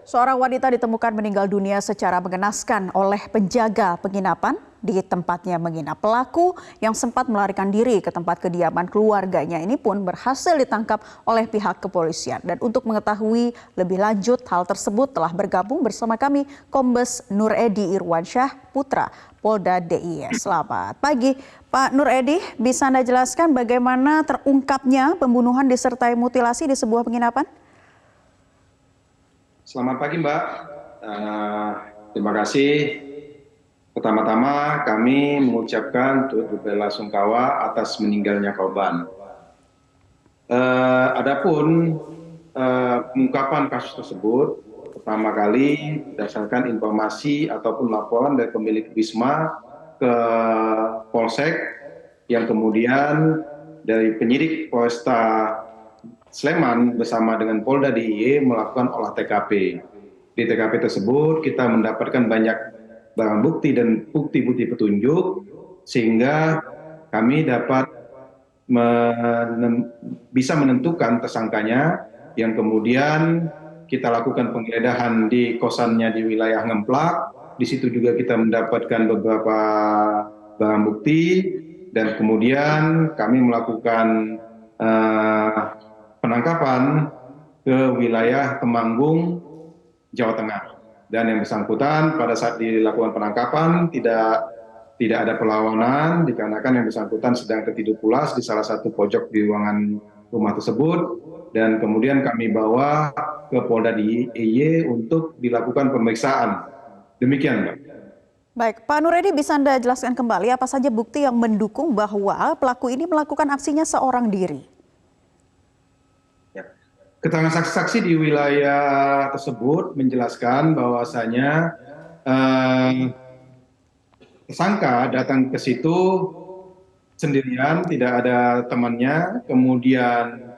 Seorang wanita ditemukan meninggal dunia secara mengenaskan oleh penjaga penginapan di tempatnya menginap. Pelaku yang sempat melarikan diri ke tempat kediaman keluarganya ini pun berhasil ditangkap oleh pihak kepolisian. Dan untuk mengetahui lebih lanjut hal tersebut telah bergabung bersama kami Kombes Nur Edi Irwansyah Putra Polda DIY. Selamat pagi Pak Nur Edi, bisa Anda jelaskan bagaimana terungkapnya pembunuhan disertai mutilasi di sebuah penginapan? Selamat pagi Mbak, terima kasih. Pertama-tama kami mengucapkan turut belasungkawa atas meninggalnya korban. Adapun pengungkapan kasus tersebut pertama kali berdasarkan informasi ataupun laporan dari pemilik Wisma ke Polsek, yang kemudian dari penyidik Polresta Sleman bersama dengan Polda DIY melakukan olah TKP. Di TKP tersebut kita mendapatkan banyak barang bukti dan bukti-bukti petunjuk sehingga kami dapat bisa menentukan tersangkanya, yang kemudian kita lakukan penggeledahan di kosannya di wilayah Ngemplak. Di situ juga kita mendapatkan beberapa barang bukti dan kemudian kami melakukan penangkapan ke wilayah Temanggung, Jawa Tengah. Dan yang bersangkutan pada saat dilakukan penangkapan tidak ada perlawanan dikarenakan yang bersangkutan sedang tertidur pulas di salah satu pojok di ruangan rumah tersebut, dan kemudian kami bawa ke Polda DIY untuk dilakukan pemeriksaan. Demikian, Mbak. Baik, Pak Nur Edi, bisa Anda jelaskan kembali apa saja bukti yang mendukung bahwa pelaku ini melakukan aksinya seorang diri? Keterangan saksi-saksi di wilayah tersebut menjelaskan bahwasanya tersangka datang ke situ sendirian, tidak ada temannya, kemudian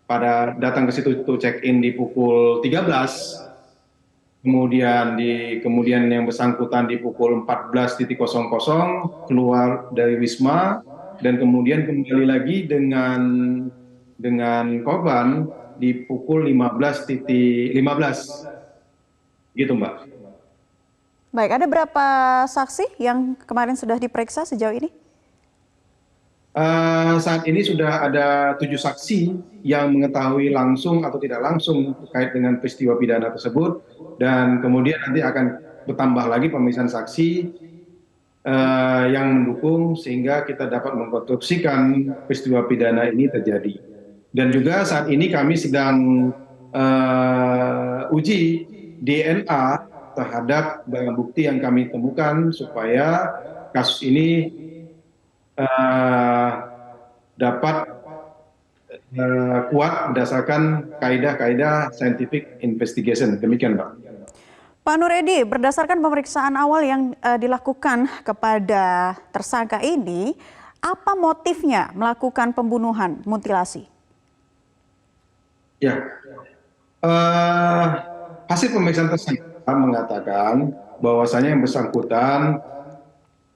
pada datang ke situ itu check-in di pukul 13, kemudian yang bersangkutan di pukul 14.00 keluar dari Wisma, dan kemudian kembali lagi dengan korban di pukul 15.15. Gitu, Mbak. Baik, ada berapa saksi yang kemarin sudah diperiksa sejauh ini? Saat ini sudah ada 7 saksi yang mengetahui langsung atau tidak langsung terkait dengan peristiwa pidana tersebut, dan kemudian nanti akan bertambah lagi pemeriksaan saksi yang mendukung sehingga kita dapat mengkonstruksikan peristiwa pidana ini terjadi. Dan juga saat ini kami sedang uji DNA terhadap barang bukti yang kami temukan supaya kasus ini dapat kuat berdasarkan kaidah-kaidah scientific investigation. Demikian, Pak. Pak Nur Edi, berdasarkan pemeriksaan awal yang dilakukan kepada tersangka ini, apa motifnya melakukan pembunuhan mutilasi? Ya, hasil pemeriksaan tersangka mengatakan bahwasanya yang bersangkutan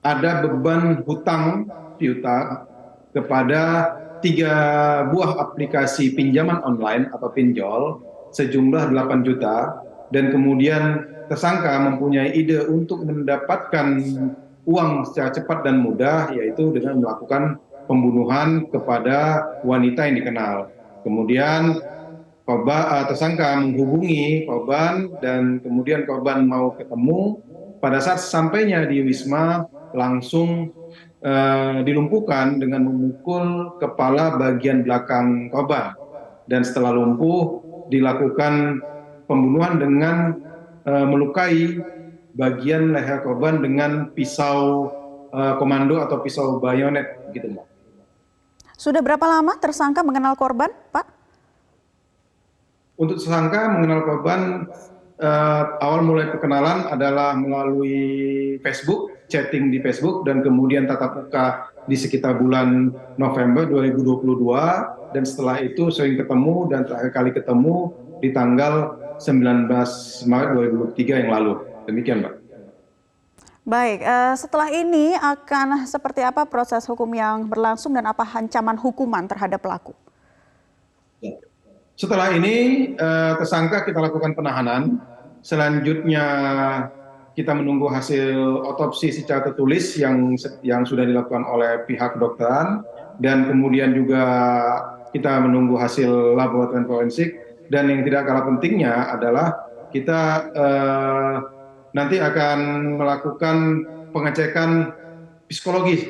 ada beban hutang piutang kepada 3 buah aplikasi pinjaman online atau pinjol sejumlah 8 juta, dan kemudian tersangka mempunyai ide untuk mendapatkan uang secara cepat dan mudah, yaitu dengan melakukan pembunuhan kepada wanita yang dikenal. Kemudian tersangka menghubungi korban dan kemudian korban mau ketemu. Pada saat sampainya di Wisma langsung dilumpuhkan dengan memukul kepala bagian belakang korban, dan setelah lumpuh dilakukan pembunuhan dengan melukai bagian leher korban dengan pisau komando atau pisau bayonet, gitu, Mbak. Sudah berapa lama tersangka mengenal korban, Pak? Untuk tersangka mengenal korban, awal mulai perkenalan adalah melalui Facebook, chatting di Facebook, dan kemudian tatap muka di sekitar bulan November 2022, dan setelah itu sering ketemu, dan terakhir kali ketemu di tanggal 19 Maret 2023 yang lalu. Demikian, Mbak. Baik, setelah ini akan seperti apa proses hukum yang berlangsung dan apa ancaman hukuman terhadap pelaku? Setelah ini tersangka kita lakukan penahanan selanjutnya kita menunggu hasil otopsi secara tertulis yang sudah dilakukan oleh pihak kedokteran, dan kemudian juga kita menunggu hasil laboratorium forensik, dan yang tidak kalah pentingnya adalah kita nanti akan melakukan pengecekan psikologis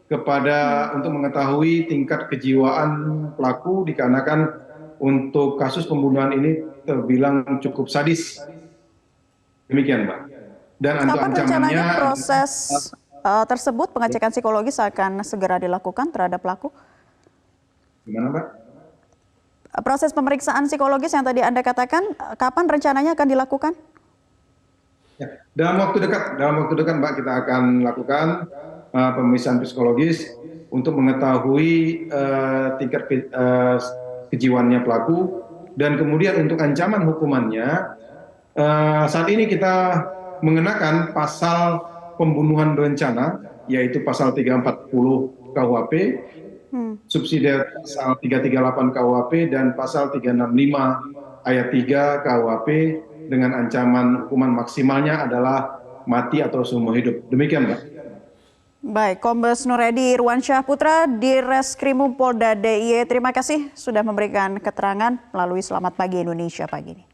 untuk mengetahui tingkat kejiwaan pelaku, dikarenakan untuk kasus pembunuhan ini terbilang cukup sadis. Demikian, Mbak. Dan untuk Kapan ancamannya rencananya proses tersebut, pengecekan psikologis akan segera dilakukan terhadap pelaku? gimana, Mbak? Proses pemeriksaan psikologis yang tadi Anda katakan, kapan rencananya akan dilakukan? Ya, dalam waktu dekat, Mbak, kita akan lakukan pemeriksaan psikologis untuk mengetahui tingkat kejiwaannya pelaku, dan kemudian untuk ancaman hukumannya, saat ini kita mengenakan pasal pembunuhan berencana, yaitu pasal 340 KUHP, subsidiar pasal 338 KUHP, dan pasal 365 ayat 3 KUHP, dengan ancaman hukuman maksimalnya adalah mati atau seumur hidup. Demikian, Mbak. Baik, Kombes Nuredi Irwansyah Putra di Reskrimum Polda DIY, terima kasih sudah memberikan keterangan melalui Selamat Pagi Indonesia pagi ini.